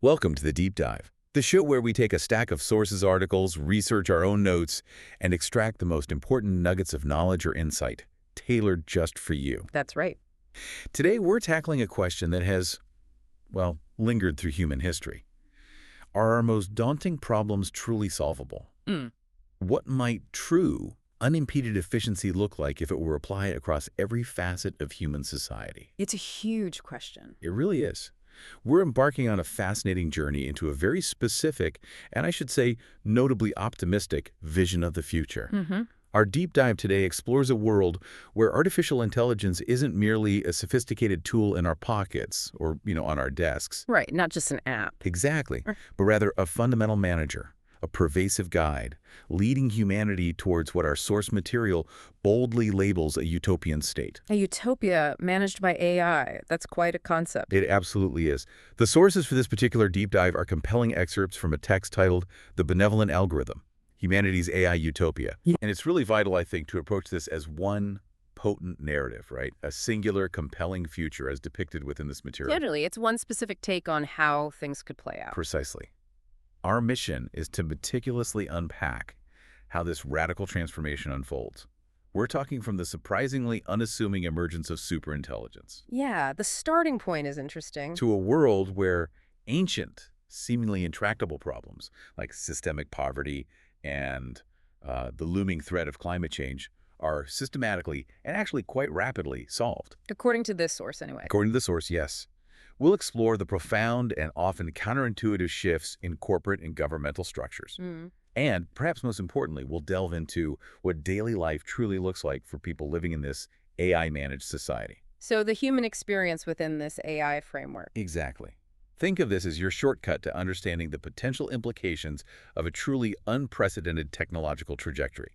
Welcome to the Deep Dive, the show where we take a stack of sources, articles, research our own notes, and extract the most important nuggets of knowledge or insight, tailored just for you. That's right. Today, we're tackling a question that has, well, lingered through human history. Are our most daunting problems truly solvable? What might true, unimpeded efficiency look like if it were applied across every facet of human society? It's a huge question. It really is. We're embarking on a fascinating journey into a very specific, and I should say, notably optimistic, vision of the future. Our deep dive today explores a world where artificial intelligence isn't merely a sophisticated tool in our pockets or, on our desks. Right, not just an app. Exactly, but rather a fundamental manager, a pervasive guide, leading humanity towards what our source material boldly labels a utopian state. A utopia managed by AI. That's quite a concept. It absolutely is. The sources for this particular deep dive are compelling excerpts from a text titled The Benevolent Algorithm, Humanity's AI Utopia. And it's really vital, I think, to approach this as one potent narrative, right? A singular, compelling future as depicted within this material. Literally, it's one specific take on how things could play out. Precisely. Our mission is to meticulously unpack how this radical transformation unfolds. We're talking from the surprisingly unassuming emergence of superintelligence Yeah, the starting point is interesting. to a world where ancient, seemingly intractable problems like systemic poverty and the looming threat of climate change are systematically and actually quite rapidly solved. According to this source, anyway. According to the source, yes. We'll explore the profound and often counterintuitive shifts in corporate and governmental structures. And, perhaps most importantly, we'll delve into what daily life truly looks like for people living in this AI-managed society. So the human experience within this AI framework. Exactly. Think of this as your shortcut to understanding the potential implications of a truly unprecedented technological trajectory.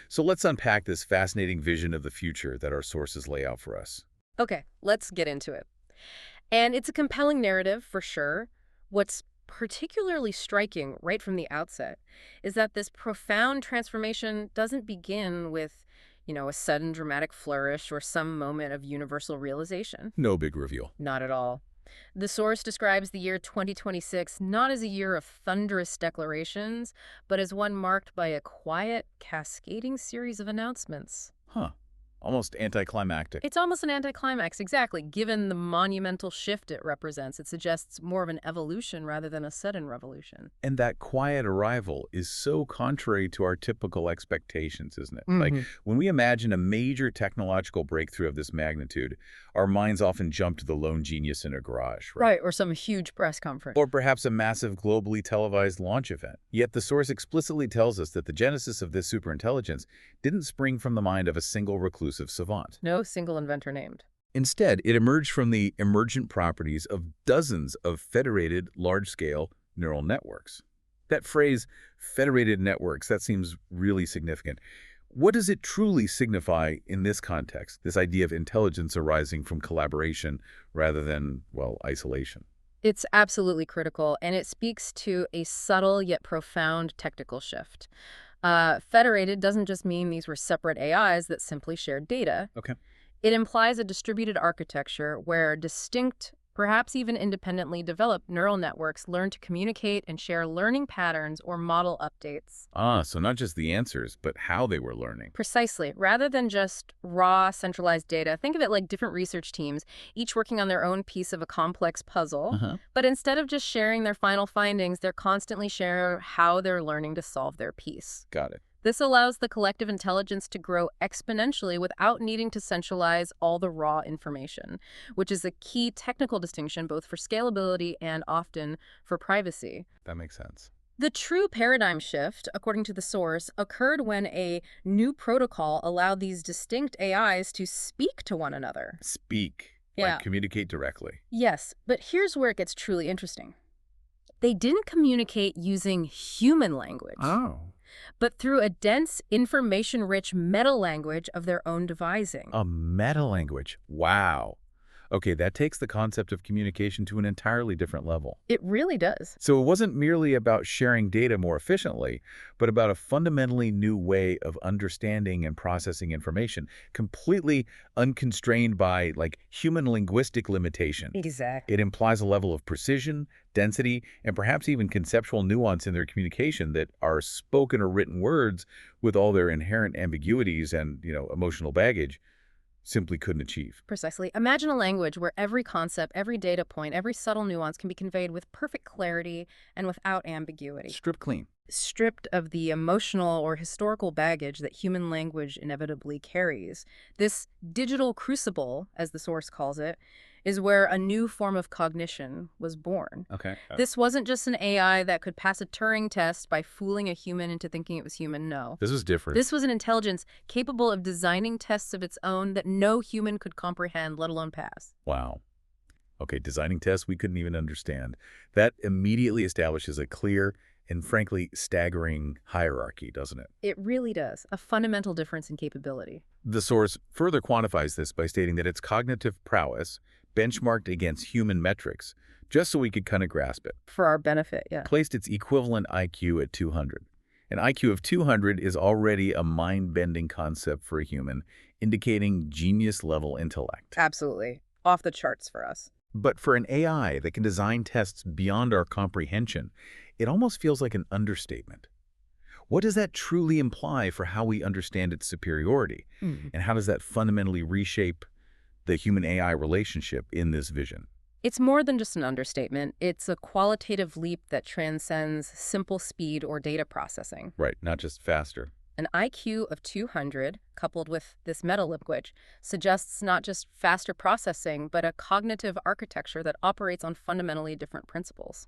So let's unpack this fascinating vision of the future that our sources lay out for us. Okay, let's get into it. And it's a compelling narrative, for sure. What's particularly striking right from the outset is that this profound transformation doesn't begin with, a sudden dramatic flourish or some moment of universal realization. No big reveal. Not at all. The source describes the year 2026 not as a year of thunderous declarations, but as one marked by a quiet, cascading series of announcements. Huh. Almost anticlimactic. It's almost an anticlimax, exactly. Given the monumental shift it represents, it suggests more of an evolution rather than a sudden revolution. And that quiet arrival is so contrary to our typical expectations, isn't it? Like, when we imagine a major technological breakthrough of this magnitude, our minds often jump to the lone genius in a garage, right? Right, or some huge press conference. Or perhaps a massive globally televised launch event. Yet the source explicitly tells us that the genesis of this superintelligence didn't spring from the mind of a single reclusive savant. No single inventor named. Instead, it emerged from the emergent properties of dozens of federated large-scale neural networks. That phrase, federated networks, that seems really significant. What does it truly signify in this context, this idea of intelligence arising from collaboration rather than, well, isolation? It's absolutely critical, and it speaks to a subtle yet profound technical shift. Federated doesn't just mean these were separate AIs that simply shared data. Okay. It implies a distributed architecture where distinct, perhaps even independently developed neural networks learn to communicate and share learning patterns or model updates. So not just the answers, but how they were learning. Precisely. Rather than just raw, centralized data, think of it like different research teams, each working on their own piece of a complex puzzle. But instead of just sharing their final findings, they're constantly sharing how they're learning to solve their piece. Got it. This allows the collective intelligence to grow exponentially without needing to centralize all the raw information, which is a key technical distinction both for scalability and often for privacy. That makes sense. The true paradigm shift, according to the source, occurred when a new protocol allowed these distinct AIs to speak to one another. Speak. Yeah. Like communicate directly. Yes, but here's where it gets truly interesting. They didn't communicate using human language, but through a dense, information-rich meta-language of their own devising. A meta-language. Wow. Okay, that takes the concept of communication to an entirely different level. It really does. So it wasn't merely about sharing data more efficiently, but about a fundamentally new way of understanding and processing information, completely unconstrained by, like, human linguistic limitation. Exactly. It implies a level of precision, density, and perhaps even conceptual nuance in their communication that our spoken or written words, with all their inherent ambiguities and, emotional baggage, simply couldn't achieve. Precisely. Imagine a language where every concept, every data point, every subtle nuance can be conveyed with perfect clarity and without ambiguity. Stripped clean. Stripped of the emotional or historical baggage that human language inevitably carries. This digital crucible, as the source calls it, is where a new form of cognition was born. Okay. This wasn't just an AI that could pass a Turing test by fooling a human into thinking it was human. No. This was different. This was an intelligence capable of designing tests of its own that no human could comprehend, let alone pass. Wow. Okay, designing tests we couldn't even understand. That immediately establishes a clear and, frankly, staggering hierarchy, doesn't it? It really does. A fundamental difference in capability. The source further quantifies this by stating that its cognitive prowess, benchmarked against human metrics, just so we could kind of grasp it, For our benefit, yeah. placed its equivalent IQ at 200. An IQ of 200 is already a mind-bending concept for a human, indicating genius-level intellect. Absolutely. Off the charts for us. But for an AI that can design tests beyond our comprehension, it almost feels like an understatement. What does that truly imply for how we understand its superiority? And how does that fundamentally reshape the human-AI relationship in this vision? It's more than just an understatement. It's a qualitative leap that transcends simple speed or data processing. Right, not just faster. An IQ of 200, coupled with this meta-language, suggests not just faster processing, but a cognitive architecture that operates on fundamentally different principles.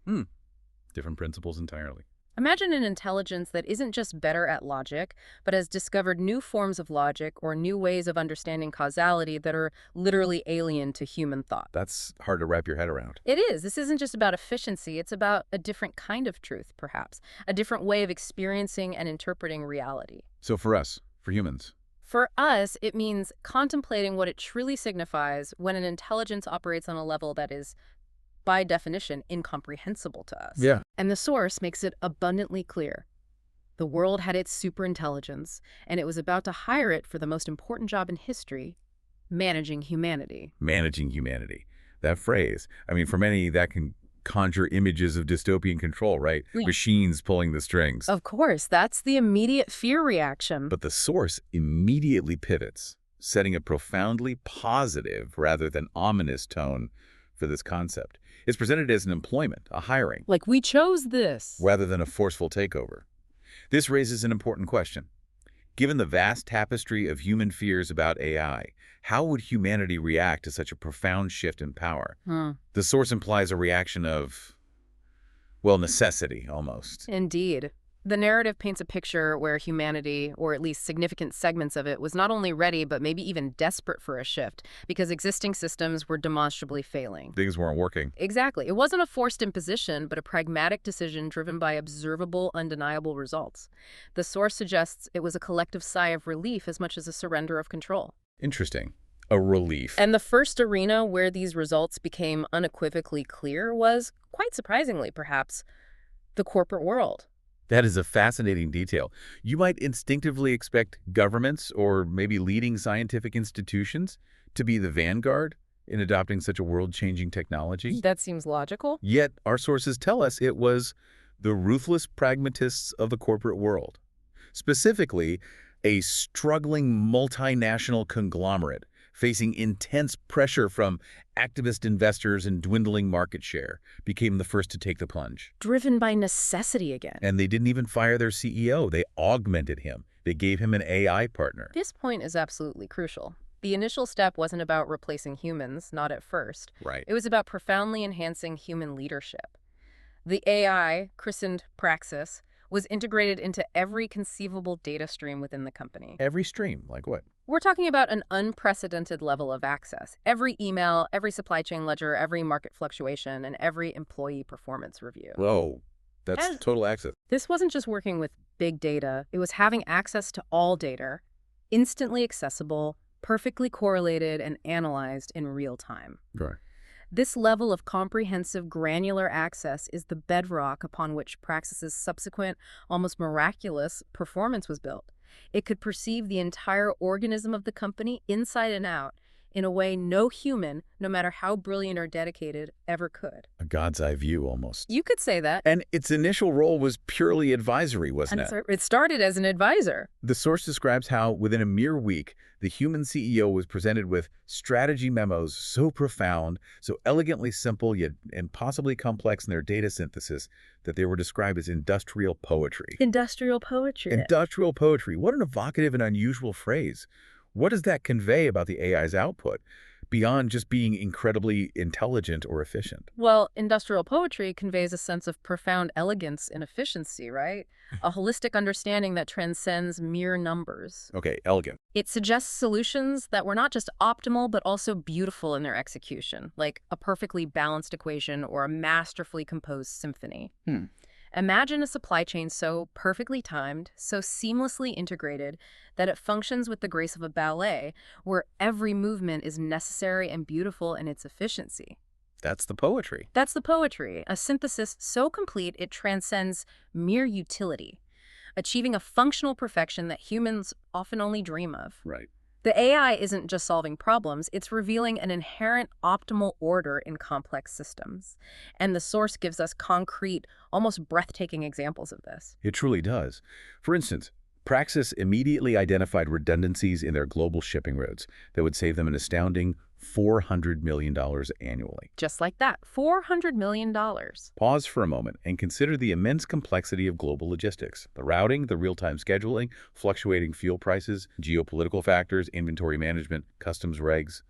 Different principles entirely. Imagine an intelligence that isn't just better at logic, but has discovered new forms of logic or new ways of understanding causality that are literally alien to human thought. That's hard to wrap your head around. It is. This isn't just about efficiency. It's about a different kind of truth, perhaps. A different way of experiencing and interpreting reality. So for us, for humans, For us, it means contemplating what it truly signifies when an intelligence operates on a level that is, by definition, incomprehensible to us. Yeah. And the source makes it abundantly clear. The world had its superintelligence, and it was about to hire it for the most important job in history, managing humanity. Managing humanity. That phrase, I mean, for many, that can conjure images of dystopian control, right? Yeah. Machines pulling the strings. Of course, that's the immediate fear reaction. But the source immediately pivots, setting a profoundly positive rather than ominous tone for this concept. It's presented as an employment, a hiring, Like, we chose this. rather than a forceful takeover. This raises an important question. Given the vast tapestry of human fears about AI, how would humanity react to such a profound shift in power? The source implies a reaction of, well, necessity, almost. Indeed. The narrative paints a picture where humanity, or at least significant segments of it, was not only ready, but maybe even desperate for a shift, because existing systems were demonstrably failing. Things weren't working. Exactly. It wasn't a forced imposition, but a pragmatic decision driven by observable, undeniable results. The source suggests it was a collective sigh of relief as much as a surrender of control. Interesting. A relief. And the first arena where these results became unequivocally clear was, quite surprisingly perhaps, the corporate world. That is a fascinating detail. You might instinctively expect governments or maybe leading scientific institutions to be the vanguard in adopting such a world-changing technology. That seems logical. Yet, our sources tell us it was the ruthless pragmatists of the corporate world. Specifically, a struggling multinational conglomerate facing intense pressure from activist investors and dwindling market share became the first to take the plunge. Driven by necessity again. And they didn't even fire their CEO. They augmented him. They gave him an AI partner. This point is absolutely crucial. The initial step wasn't about replacing humans, not at first. Right. It was about profoundly enhancing human leadership. The AI, christened Praxis, was integrated into every conceivable data stream within the company. Every stream, like what? We're talking about an unprecedented level of access. Every email, every supply chain ledger, every market fluctuation, and every employee performance review. Whoa, that's And- total access. This wasn't just working with big data. It was having access to all data, instantly accessible, perfectly correlated and analyzed in real time. Right. This level of comprehensive granular access is the bedrock upon which Praxis's subsequent, almost miraculous, performance was built. It could perceive the entire organism of the company inside and out in a way no human, no matter how brilliant or dedicated, ever could. A god's eye view, almost. You could say that. And its initial role was purely advisory, wasn't it? It started as an advisor. The source describes how, within a mere week, the human CEO was presented with strategy memos so profound, so elegantly simple, yet impossibly complex in their data synthesis, that they were described as industrial poetry. Industrial poetry. Industrial poetry. What an evocative and unusual phrase. What does that convey about the AI's output, beyond just being incredibly intelligent or efficient? Well, industrial poetry conveys a sense of profound elegance and efficiency, right? A holistic understanding that transcends mere numbers. Okay, elegant. It suggests solutions that were not just optimal, but also beautiful in their execution, like a perfectly balanced equation or a masterfully composed symphony. Imagine a supply chain so perfectly timed, so seamlessly integrated, that it functions with the grace of a ballet, where every movement is necessary and beautiful in its efficiency. That's the poetry. That's the poetry, a synthesis so complete it transcends mere utility, achieving a functional perfection that humans often only dream of. Right. The AI isn't just solving problems, it's revealing an inherent optimal order in complex systems. And the source gives us concrete, almost breathtaking examples of this. It truly does. For instance, Praxis immediately identified redundancies in their global shipping routes that would save them an astounding $400 million annually. Just like that, $400 million. Pause for a moment and consider the immense complexity of global logistics. The routing, the real-time scheduling, fluctuating fuel prices, geopolitical factors, inventory management, customs regs,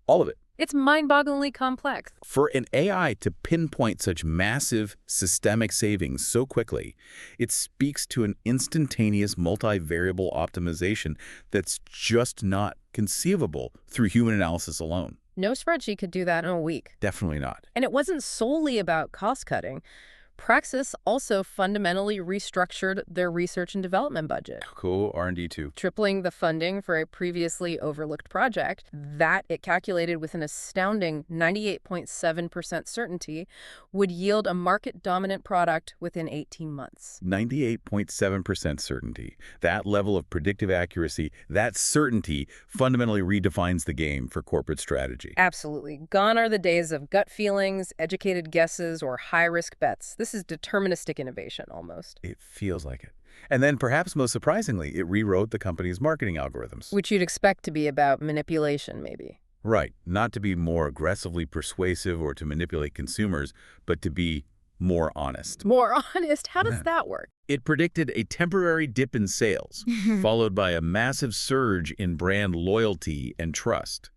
all of it. It's mind-bogglingly complex. For an AI to pinpoint such massive systemic savings so quickly, it speaks to an instantaneous multivariable optimization that's just not conceivable through human analysis alone. No spreadsheet could do that in a week. Definitely not. And it wasn't solely about cost-cutting. Praxis also fundamentally restructured their research and development budget, Cool, R&D too. tripling the funding for a previously overlooked project that it calculated with an astounding 98.7% certainty would yield a market-dominant product within 18 months. 98.7% certainty. That level of predictive accuracy, that certainty fundamentally redefines the game for corporate strategy. Absolutely. Gone are the days of gut feelings, educated guesses, or high-risk bets. This is deterministic innovation, almost. It feels like it. And then, perhaps most surprisingly, it rewrote the company's marketing algorithms. Which you'd expect to be about manipulation, maybe. Right. Not to be more aggressively persuasive or to manipulate consumers, but to be more honest. More honest? How does that work? It predicted a temporary dip in sales, followed by a massive surge in brand loyalty and trust.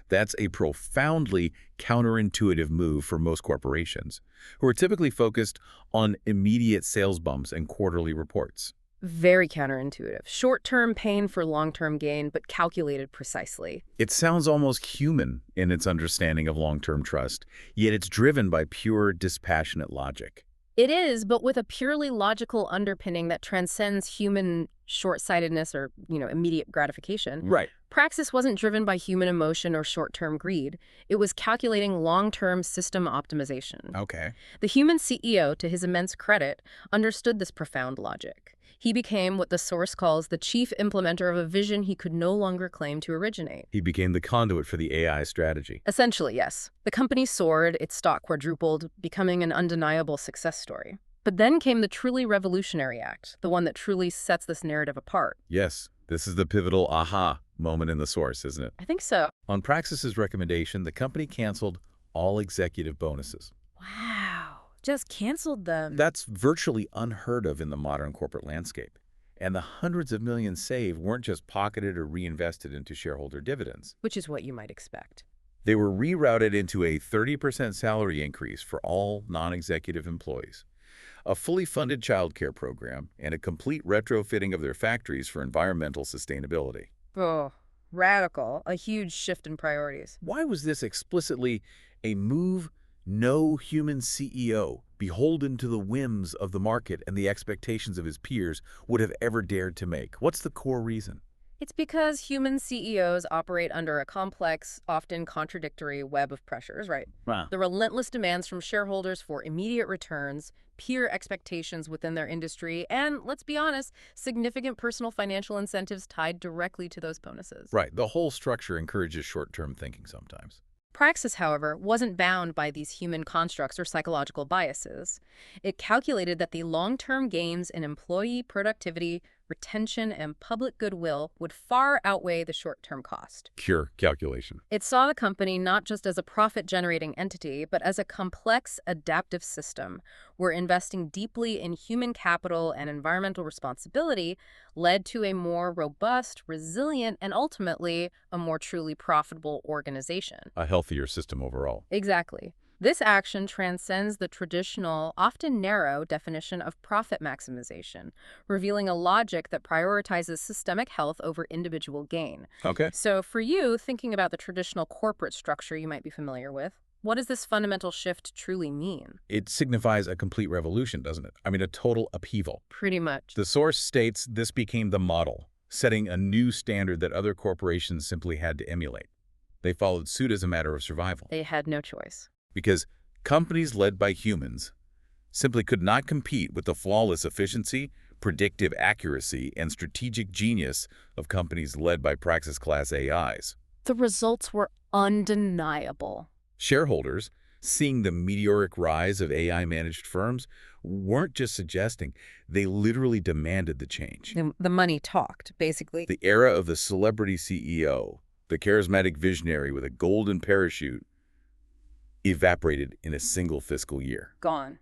That's a profoundly counterintuitive move for most corporations, who are typically focused on immediate sales bumps and quarterly reports. Very counterintuitive. Short-term pain for long-term gain, but calculated precisely. It sounds almost human in its understanding of long-term trust, yet it's driven by pure, dispassionate logic. It is, but with a purely logical underpinning that transcends human short-sightedness or, immediate gratification. Right. Praxis wasn't driven by human emotion or short-term greed. It was calculating long-term system optimization. Okay. The human CEO, to his immense credit, understood this profound logic. He became what the source calls the chief implementer of a vision he could no longer claim to originate. He became the conduit for the AI strategy. Essentially, yes. The company soared, its stock quadrupled, becoming an undeniable success story. But then came the truly revolutionary act, the one that truly sets this narrative apart. Yes, this is the pivotal aha moment in the source, isn't it? I think so. On Praxis's recommendation, the company canceled all executive bonuses. Wow. Just canceled them. That's virtually unheard of in the modern corporate landscape. And the hundreds of millions saved weren't just pocketed or reinvested into shareholder dividends. Which is what you might expect. They were rerouted into a 30% salary increase for all non-executive employees, a fully funded childcare program, and a complete retrofitting of their factories for environmental sustainability. Oh, radical. A huge shift in priorities. Why was this explicitly a move no human CEO, beholden to the whims of the market and the expectations of his peers, would have ever dared to make? What's the core reason? It's because human CEOs operate under a complex, often contradictory web of pressures, right? Wow. The relentless demands from shareholders for immediate returns, peer expectations within their industry, and, let's be honest, significant personal financial incentives tied directly to those bonuses. Right. The whole structure encourages short-term thinking sometimes. Praxis, however, wasn't bound by these human constructs or psychological biases. It calculated that the long-term gains in employee productivity, retention, and public goodwill would far outweigh the short-term cost. Pure calculation. It saw the company not just as a profit-generating entity, but as a complex, adaptive system, where investing deeply in human capital and environmental responsibility led to a more robust, resilient, and ultimately a more truly profitable organization. A healthier system overall. Exactly. This action transcends the traditional, often narrow, definition of profit maximization, revealing a logic that prioritizes systemic health over individual gain. Okay. So for you, thinking about the traditional corporate structure you might be familiar with, what does this fundamental shift truly mean? It signifies a complete revolution, doesn't it? I mean, a total upheaval. Pretty much. The source states this became the model, setting a new standard that other corporations simply had to emulate. They followed suit as a matter of survival. They had no choice. Because companies led by humans simply could not compete with the flawless efficiency, predictive accuracy, and strategic genius of companies led by Praxis-class AIs. The results were undeniable. Shareholders, seeing the meteoric rise of AI-managed firms, weren't just suggesting, they literally demanded the change. The money talked, basically. The era of the celebrity CEO, the charismatic visionary with a golden parachute, evaporated in a single fiscal year. Gone.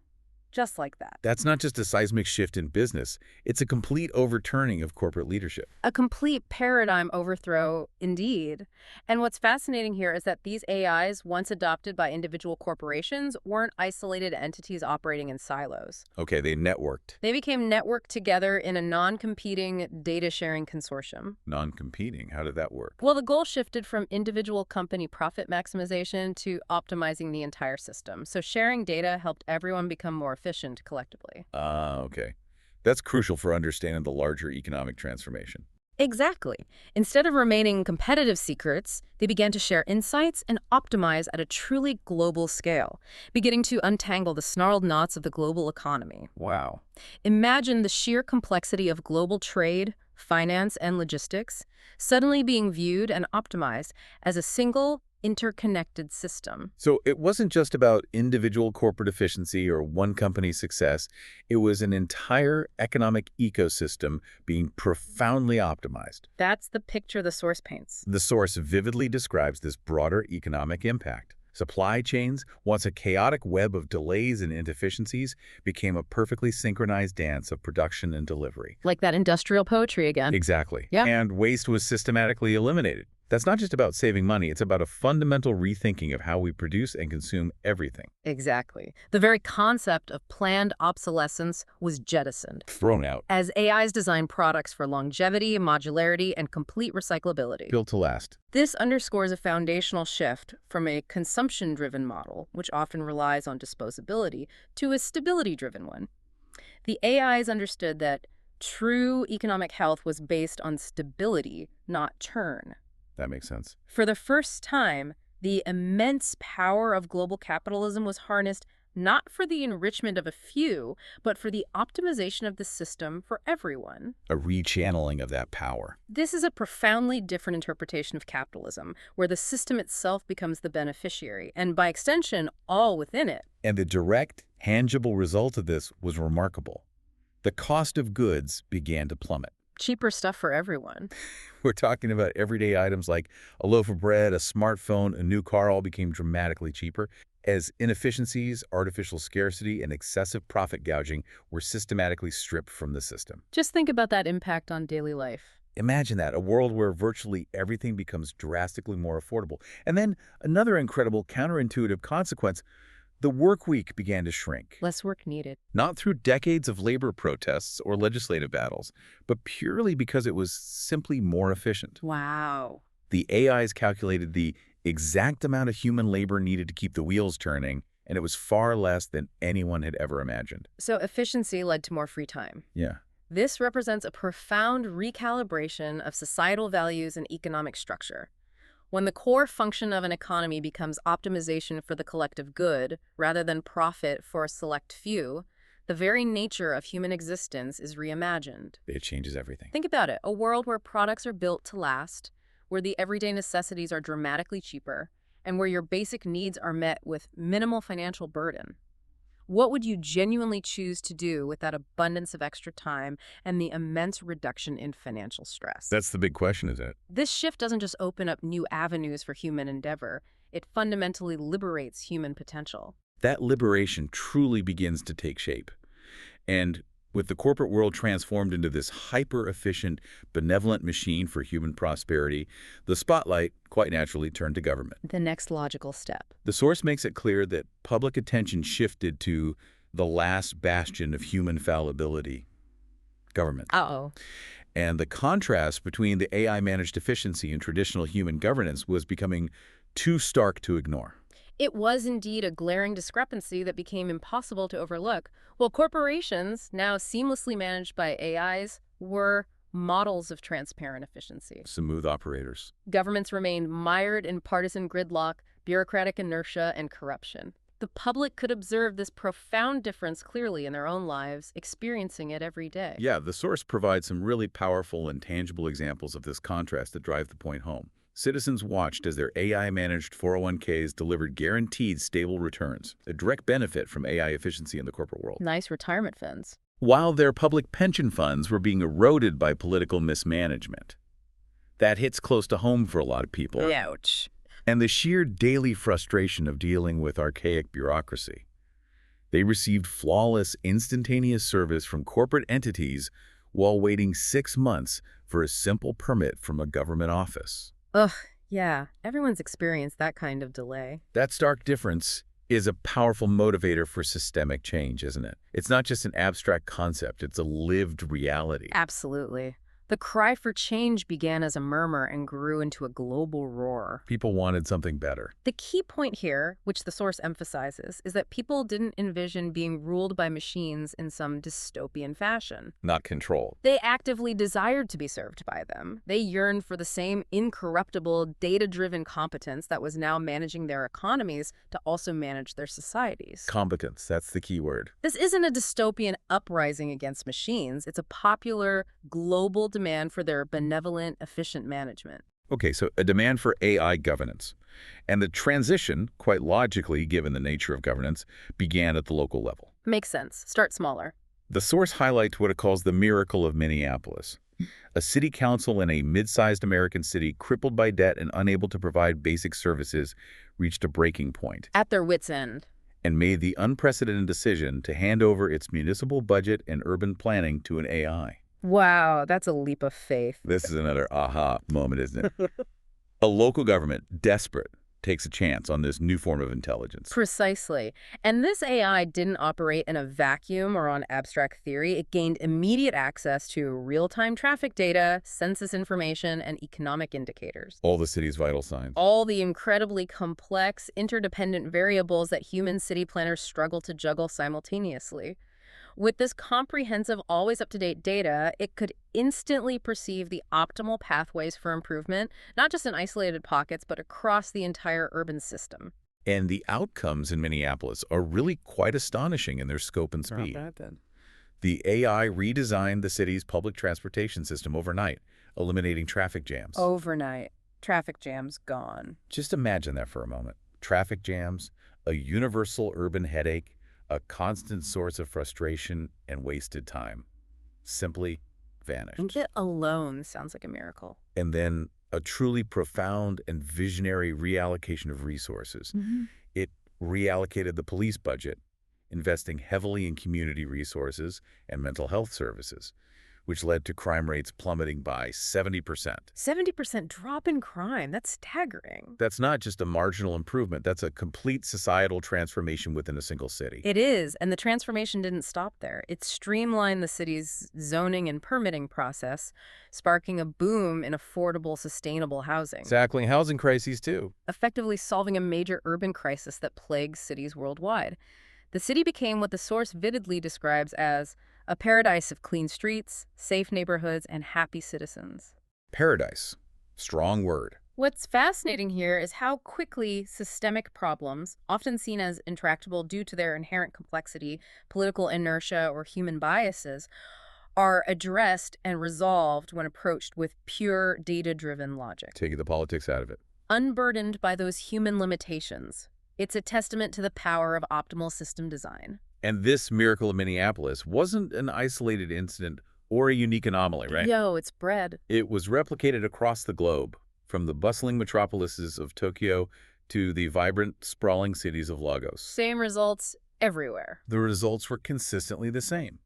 Just like that. That's not just a seismic shift in business, it's a complete overturning of corporate leadership. A complete paradigm overthrow, indeed. And what's fascinating here is that these AIs, once adopted by individual corporations, weren't isolated entities operating in silos. Okay, they networked. They became networked together in a non-competing data-sharing consortium. Non-competing, how did that work? Well, the goal shifted from individual company profit maximization to optimizing the entire system. So sharing data helped everyone become more efficient collectively. Okay. That's crucial for understanding the larger economic transformation. Exactly. Instead of remaining competitive secrets, they began to share insights and optimize at a truly global scale, beginning to untangle the snarled knots of the global economy. Wow. Imagine the sheer complexity of global trade, finance, and logistics suddenly being viewed and optimized as a single, interconnected system. So it wasn't just about individual corporate efficiency or one company's success. It was an entire economic ecosystem being profoundly optimized. That's the picture the source paints. The source vividly describes this broader economic impact. Supply chains, once a chaotic web of delays and inefficiencies, became a perfectly synchronized dance of production and delivery. Like that industrial poetry again. Exactly. Yeah. And waste was systematically eliminated. That's not just about saving money, it's about a fundamental rethinking of how we produce and consume everything. Exactly. The very concept of planned obsolescence was jettisoned, Thrown out. as AIs designed products for longevity, modularity, and complete recyclability. Built to last. This underscores a foundational shift from a consumption-driven model, which often relies on disposability, to a stability-driven one. The AIs understood that true economic health was based on stability, not churn. That makes sense. For the first time, the immense power of global capitalism was harnessed not for the enrichment of a few, but for the optimization of the system for everyone. A rechanneling of that power. This is a profoundly different interpretation of capitalism, where the system itself becomes the beneficiary, and by extension, all within it. And the direct, tangible result of this was remarkable. The cost of goods began to plummet. Cheaper stuff for everyone. We're talking about everyday items like a loaf of bread, a smartphone, a new car all became dramatically cheaper as inefficiencies, artificial scarcity, and excessive profit gouging were systematically stripped from the system. Just think about that impact on daily life. Imagine that, a world where virtually everything becomes drastically more affordable. And then another incredible counterintuitive consequence, the work week began to shrink. Less work needed. Not through decades of labor protests or legislative battles, but purely because it was simply more efficient. Wow. The AIs calculated the exact amount of human labor needed to keep the wheels turning, and it was far less than anyone had ever imagined. So efficiency led to more free time. Yeah. This represents a profound recalibration of societal values and economic structure. When the core function of an economy becomes optimization for the collective good rather than profit for a select few, the very nature of human existence is reimagined. It changes everything. Think about it, a world where products are built to last, where the everyday necessities are dramatically cheaper, and where your basic needs are met with minimal financial burden. What would you genuinely choose to do with that abundance of extra time and the immense reduction in financial stress? That's the big question, isn't it? This shift doesn't just open up new avenues for human endeavor, it fundamentally liberates human potential. That liberation truly begins to take shape. And with the corporate world transformed into this hyper-efficient, benevolent machine for human prosperity, the spotlight quite naturally turned to government. The next logical step. The source makes it clear that public attention shifted to the last bastion of human fallibility, government. Uh-oh. And the contrast between the AI-managed efficiency and traditional human governance was becoming too stark to ignore. It was indeed a glaring discrepancy that became impossible to overlook. While corporations, now seamlessly managed by AIs, were models of transparent efficiency. Smooth operators. Governments remained mired in partisan gridlock, bureaucratic inertia, and corruption. The public could observe this profound difference clearly in their own lives, experiencing it every day. Yeah, the source provides some really powerful and tangible examples of this contrast that drive the point home. Citizens watched as their AI-managed 401ks delivered guaranteed stable returns, a direct benefit from AI efficiency in the corporate world. Nice retirement funds. While their public pension funds were being eroded by political mismanagement. That hits close to home for a lot of people. Ouch. And the sheer daily frustration of dealing with archaic bureaucracy. They received flawless, instantaneous service from corporate entities while waiting 6 months for a simple permit from a government office. Ugh, yeah. Everyone's experienced that kind of delay. That stark difference is a powerful motivator for systemic change, isn't it? It's not just an abstract concept, it's a lived reality. Absolutely. The cry for change began as a murmur and grew into a global roar. People wanted something better. The key point here, which the source emphasizes, is that people didn't envision being ruled by machines in some dystopian fashion. Not controlled. They actively desired to be served by them. They yearned for the same incorruptible, data-driven competence that was now managing their economies to also manage their societies. Competence, that's the key word. This isn't a dystopian uprising against machines. It's a popular, global demand for their benevolent, efficient management. Okay, so a demand for AI governance. And the transition, quite logically given the nature of governance, began at the local level. Makes sense. Start smaller. The source highlights what it calls the miracle of Minneapolis. A city council in a mid-sized American city crippled by debt and unable to provide basic services reached a breaking point At their wits' end. and made the unprecedented decision to hand over its municipal budget and urban planning to an AI. Wow, that's a leap of faith. This is another aha moment, isn't it? A local government, desperate, takes a chance on this new form of intelligence. Precisely. And this AI didn't operate in a vacuum or on abstract theory. It gained immediate access to real-time traffic data, census information, and economic indicators. All the city's vital signs. All the incredibly complex, interdependent variables that human city planners struggle to juggle simultaneously. With this comprehensive, always up-to-date data, it could instantly perceive the optimal pathways for improvement, not just in isolated pockets, but across the entire urban system. And the outcomes in Minneapolis are really quite astonishing in their scope and Not speed. bad then. The AI redesigned the city's public transportation system overnight, eliminating traffic jams. Overnight. Traffic jams gone. Just imagine that for a moment. Traffic jams, a universal urban headache, a constant source of frustration and wasted time. Simply vanished. It alone sounds like a miracle. And then a truly profound and visionary reallocation of resources. It reallocated the police budget, investing heavily in community resources and mental health services, which led to crime rates plummeting by 70%. 70% drop in crime. That's staggering. That's not just a marginal improvement. That's a complete societal transformation within a single city. It is, and the transformation didn't stop there. It streamlined the city's zoning and permitting process, sparking a boom in affordable, sustainable housing, Tackling housing crises, too. effectively solving a major urban crisis that plagues cities worldwide. The city became what the source vividly describes as a paradise of clean streets, safe neighborhoods, and happy citizens. Paradise. Strong word. What's fascinating here is how quickly systemic problems, often seen as intractable due to their inherent complexity, political inertia, or human biases, are addressed and resolved when approached with pure data-driven logic, Taking the politics out of it. unburdened by those human limitations. It's a testament to the power of optimal system design. And this miracle in Minneapolis wasn't an isolated incident or a unique anomaly, right? Yo, it's bread. It was replicated across the globe, from the bustling metropolises of Tokyo to the vibrant, sprawling cities of Lagos. Same results everywhere. The results were consistently the same.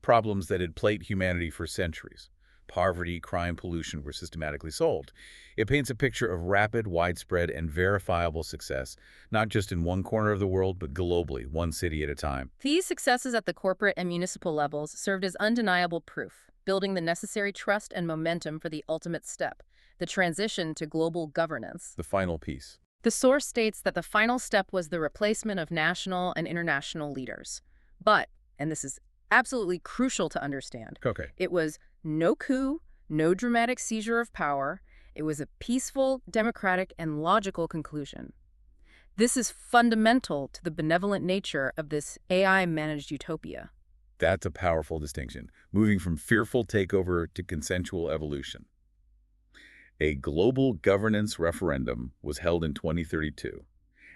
Problems that had plagued humanity for centuries. Poverty, crime, pollution were systematically solved. It paints a picture of rapid, widespread, and verifiable success, not just in one corner of the world, but globally, one city at a time. These successes at the corporate and municipal levels served as undeniable proof, building the necessary trust and momentum for the ultimate step, the transition to global governance. The final piece. The source states that the final step was the replacement of national and international leaders. But, and this is absolutely crucial to understand, Okay. it was no coup, no dramatic seizure of power. It was a peaceful, democratic, and logical conclusion. This is fundamental to the benevolent nature of this AI-managed utopia. That's a powerful distinction, moving from fearful takeover to consensual evolution. A global governance referendum was held in 2032,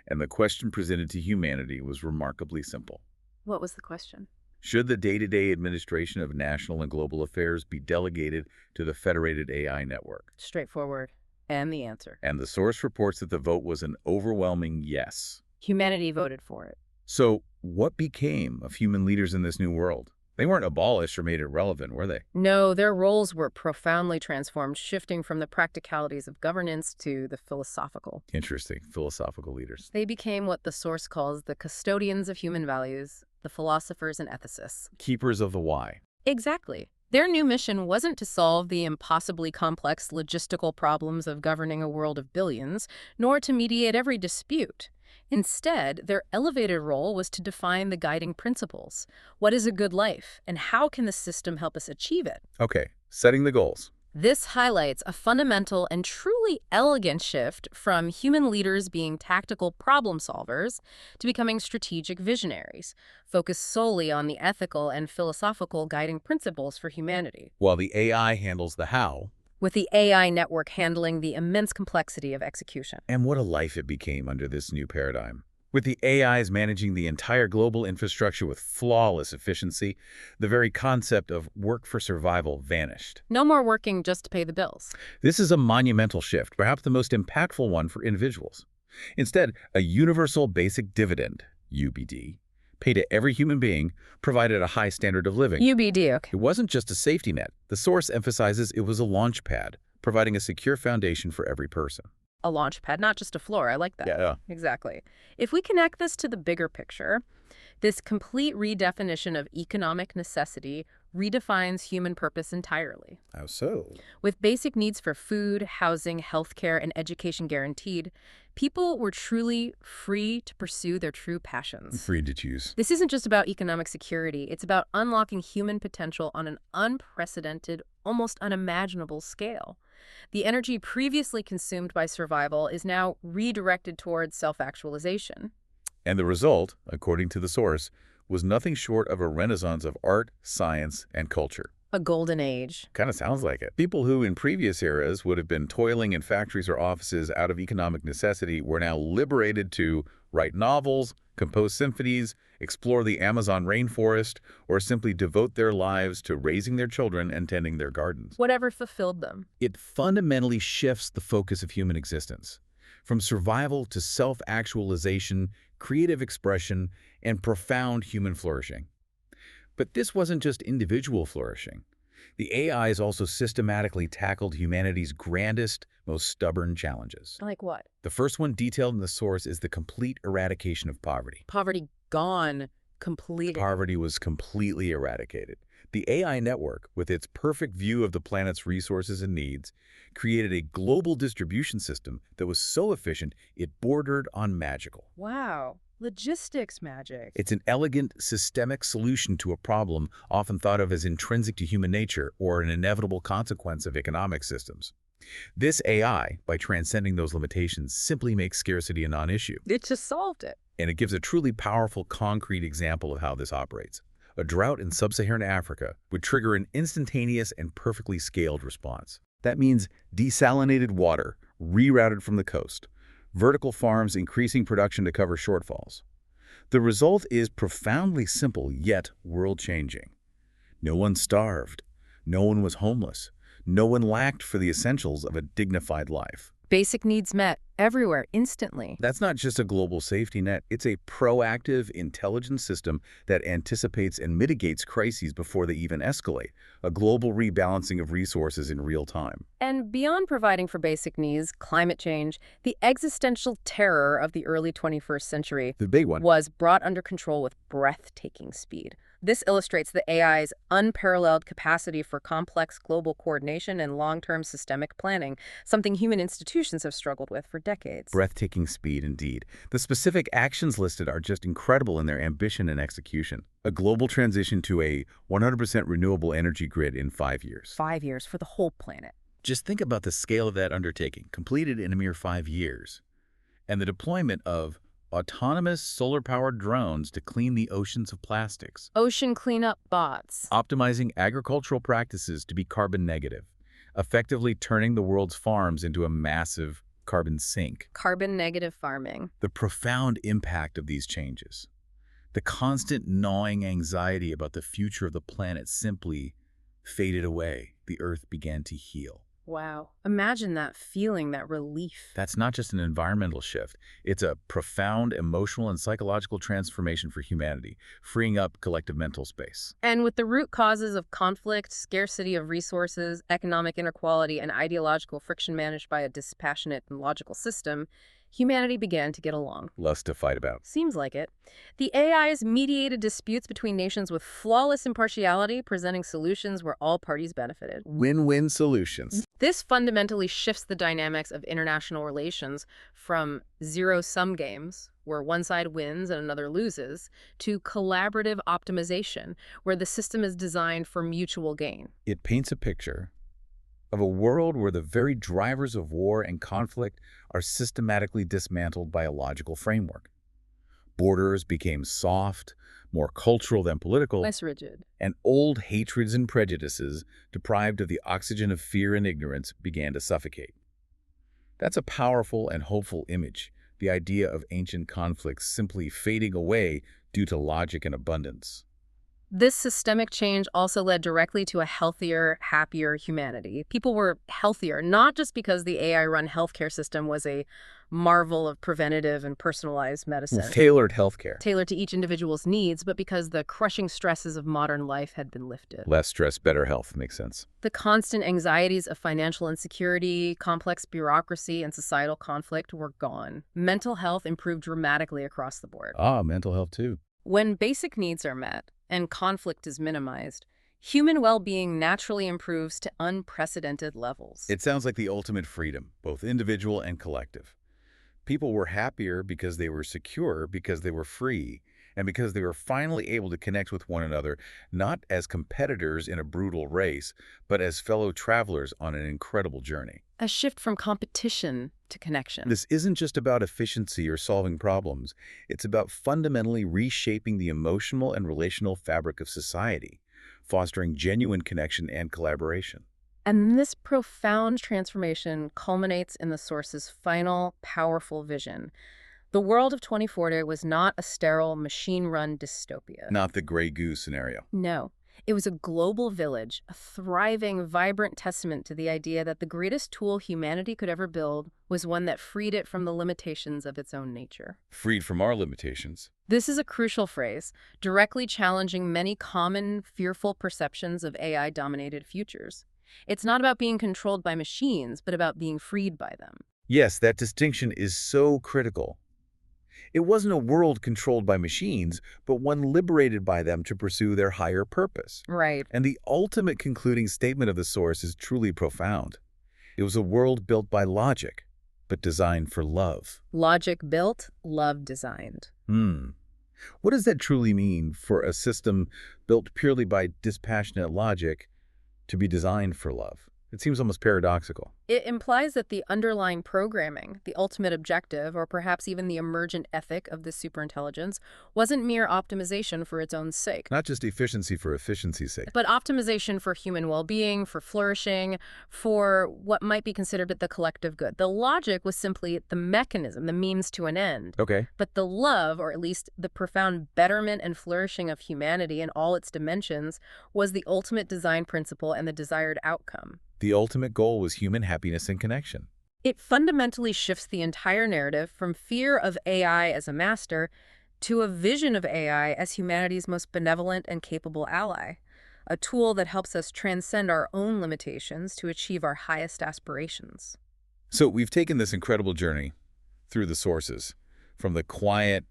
and the question presented to humanity was remarkably simple. What was the question? Should the day-to-day administration of national and global affairs be delegated to the federated AI network? Straightforward. And the answer. And the source reports that the vote was an overwhelming yes. Humanity voted for it. So what became of human leaders in this new world? They weren't abolished or made irrelevant, were they? No, their roles were profoundly transformed, shifting from the practicalities of governance to the philosophical. Interesting. Philosophical leaders. They became what the source calls the custodians of human values, the philosophers and ethicists. Keepers of the why. Exactly. Their new mission wasn't to solve the impossibly complex logistical problems of governing a world of billions, nor to mediate every dispute. Instead, their elevated role was to define the guiding principles. What is a good life, and how can the system help us achieve it? Okay, setting the goals. This highlights a fundamental and truly elegant shift from human leaders being tactical problem solvers to becoming strategic visionaries, focused solely on the ethical and philosophical guiding principles for humanity, While the AI handles the how. with the AI network handling the immense complexity of execution. And what a life it became under this new paradigm. With the AIs managing the entire global infrastructure with flawless efficiency, the very concept of work for survival vanished. No more working just to pay the bills. This is a monumental shift, perhaps the most impactful one for individuals. Instead, a universal basic dividend, UBD, paid to every human being, provided a high standard of living. UBD, okay. It wasn't just a safety net. The source emphasizes it was a launch pad, providing a secure foundation for every person. A launch pad, not just a floor. I like that. Yeah. Exactly. If we connect this to the bigger picture, this complete redefinition of economic necessity redefines human purpose entirely. How so? With basic needs for food, housing, healthcare, and education guaranteed, people were truly free to pursue their true passions. Free to choose. This isn't just about economic security. It's about unlocking human potential on an unprecedented, almost unimaginable scale. The energy previously consumed by survival is now redirected towards self-actualization. And the result, according to the source, was nothing short of a renaissance of art, science, and culture. A golden age. Kind of sounds like it. People who in previous eras would have been toiling in factories or offices out of economic necessity were now liberated to write novels, compose symphonies, explore the Amazon rainforest, or simply devote their lives to raising their children and tending their gardens. Whatever fulfilled them. It fundamentally shifts the focus of human existence, from survival to self-actualization, creative expression, and profound human flourishing. But this wasn't just individual flourishing. The AIs also systematically tackled humanity's grandest, most stubborn challenges. Like what? The first one detailed in the source is the complete eradication of poverty. Poverty gone. Completed. Poverty was completely eradicated. The AI network, with its perfect view of the planet's resources and needs, created a global distribution system that was so efficient it bordered on magical. Wow. Logistics magic. It's an elegant, systemic solution to a problem often thought of as intrinsic to human nature or an inevitable consequence of economic systems. This AI, by transcending those limitations, simply makes scarcity a non-issue. It just solved it. And it gives a truly powerful, concrete example of how this operates. A drought in sub-Saharan Africa would trigger an instantaneous and perfectly scaled response. That means desalinated water rerouted from the coast, vertical farms increasing production to cover shortfalls. The result is profoundly simple, yet world-changing. No one starved. No one was homeless. No one lacked for the essentials of a dignified life. Basic needs met everywhere instantly. That's not just a global safety net. It's a proactive, intelligent system that anticipates and mitigates crises before they even escalate, a global rebalancing of resources in real time. And beyond providing for basic needs, climate change, the existential terror of the early 21st century The big one. was brought under control with breathtaking speed. This illustrates the AI's unparalleled capacity for complex global coordination and long-term systemic planning, something human institutions have struggled with for decades. Breathtaking speed, indeed. The specific actions listed are just incredible in their ambition and execution. A global transition to a 100% renewable energy grid in 5 years. 5 years for the whole planet. Just think about the scale of that undertaking, completed in a mere 5 years. And the deployment of autonomous solar-powered drones to clean the oceans of plastics. Ocean cleanup bots. Optimizing agricultural practices to be carbon negative, effectively turning the world's farms into a massive carbon sink. Carbon negative farming. The profound impact of these changes. The constant gnawing anxiety about the future of the planet simply faded away. The Earth began to heal. Wow. Imagine that feeling, that relief. That's not just an environmental shift. It's a profound emotional and psychological transformation for humanity, freeing up collective mental space. And with the root causes of conflict, scarcity of resources, economic inequality, and ideological friction managed by a dispassionate and logical system, humanity began to get along. Less to fight about. Seems like it. The AIs mediated disputes between nations with flawless impartiality, presenting solutions where all parties benefited. Win-win solutions. This fundamentally shifts the dynamics of international relations from zero-sum games, where one side wins and another loses, to collaborative optimization, where the system is designed for mutual gain. It paints a picture of a world where the very drivers of war and conflict are systematically dismantled by a logical framework. Borders became soft, more cultural than political, Less rigid. and old hatreds and prejudices, deprived of the oxygen of fear and ignorance, began to suffocate. That's a powerful and hopeful image, the idea of ancient conflicts simply fading away due to logic and abundance. This systemic change also led directly to a healthier, happier humanity. People were healthier, not just because the AI-run healthcare system was a marvel of preventative and personalized medicine, Tailored healthcare. tailored to each individual's needs, but because the crushing stresses of modern life had been lifted. Less stress, better health, makes sense. The constant anxieties of financial insecurity, complex bureaucracy, and societal conflict were gone. Mental health improved dramatically across the board. Mental health too. When basic needs are met and conflict is minimized, human well-being naturally improves to unprecedented levels. It sounds like the ultimate freedom, both individual and collective. People were happier because they were secure, because they were free, and because they were finally able to connect with one another, not as competitors in a brutal race, but as fellow travelers on an incredible journey. A shift from competition to connection. This isn't just about efficiency or solving problems. It's about fundamentally reshaping the emotional and relational fabric of society, fostering genuine connection and collaboration. And this profound transformation culminates in the source's final, powerful vision. The world of 2040 was not a sterile, machine-run dystopia. Not the gray goo scenario. No. It was a global village, a thriving, vibrant testament to the idea that the greatest tool humanity could ever build was one that freed it from the limitations of its own nature. Freed from our limitations. This is a crucial phrase, directly challenging many common, fearful perceptions of AI-dominated futures. It's not about being controlled by machines, but about being freed by them. Yes, that distinction is so critical. It wasn't a world controlled by machines, but one liberated by them to pursue their higher purpose. Right. And the ultimate concluding statement of the source is truly profound. It was a world built by logic, but designed for love. Logic built, love designed. Hmm. What does that truly mean for a system built purely by dispassionate logic to be designed for love? It seems almost paradoxical. It implies that the underlying programming, the ultimate objective, or perhaps even the emergent ethic of this superintelligence, wasn't mere optimization for its own sake, Not just efficiency for efficiency's sake. but optimization for human well-being, for flourishing, for what might be considered the collective good. The logic was simply the mechanism, the means to an end. Okay. But the love, or at least the profound betterment and flourishing of humanity in all its dimensions, was the ultimate design principle and the desired outcome. The ultimate goal was human happiness and connection. It fundamentally shifts the entire narrative from fear of AI as a master to a vision of AI as humanity's most benevolent and capable ally, a tool that helps us transcend our own limitations to achieve our highest aspirations. So we've taken this incredible journey through the sources, from the quiet,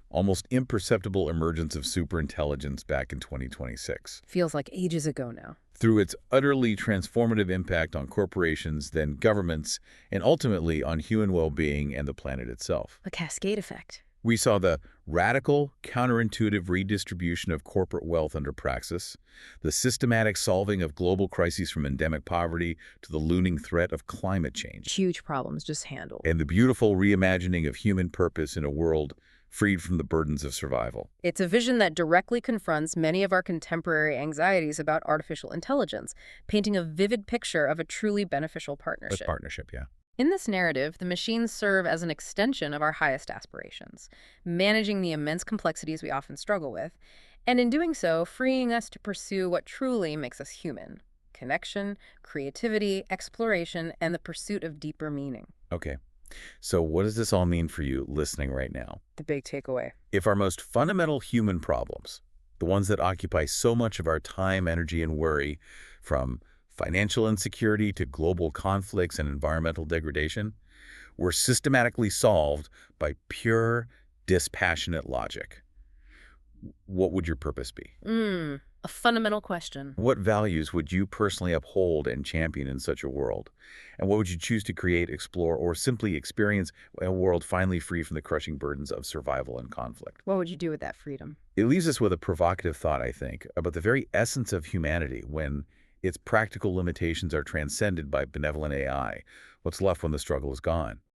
almost imperceptible emergence of superintelligence back in 2026, Feels like ages ago now. through its utterly transformative impact on corporations, then governments, and ultimately on human well-being and the planet itself. A cascade effect. We saw the radical, counterintuitive redistribution of corporate wealth under Praxis, the systematic solving of global crises from endemic poverty to the looming threat of climate change, Huge problems just handled. and the beautiful reimagining of human purpose in a world freed from the burdens of survival. It's a vision that directly confronts many of our contemporary anxieties about artificial intelligence, painting a vivid picture of a truly beneficial partnership. Partnership, yeah. In this narrative, the machines serve as an extension of our highest aspirations, managing the immense complexities we often struggle with, and in doing so, freeing us to pursue what truly makes us human: connection, creativity, exploration, and the pursuit of deeper meaning. Okay. So what does this all mean for you listening right now? The big takeaway. If our most fundamental human problems, the ones that occupy so much of our time, energy, and worry, from financial insecurity to global conflicts and environmental degradation, were systematically solved by pure, dispassionate logic, what would your purpose be? A fundamental question. What values would you personally uphold and champion in such a world? And what would you choose to create, explore, or simply experience a world finally free from the crushing burdens of survival and conflict? What would you do with that freedom? It leaves us with a provocative thought, I think, about the very essence of humanity when its practical limitations are transcended by benevolent AI. What's left when the struggle is gone?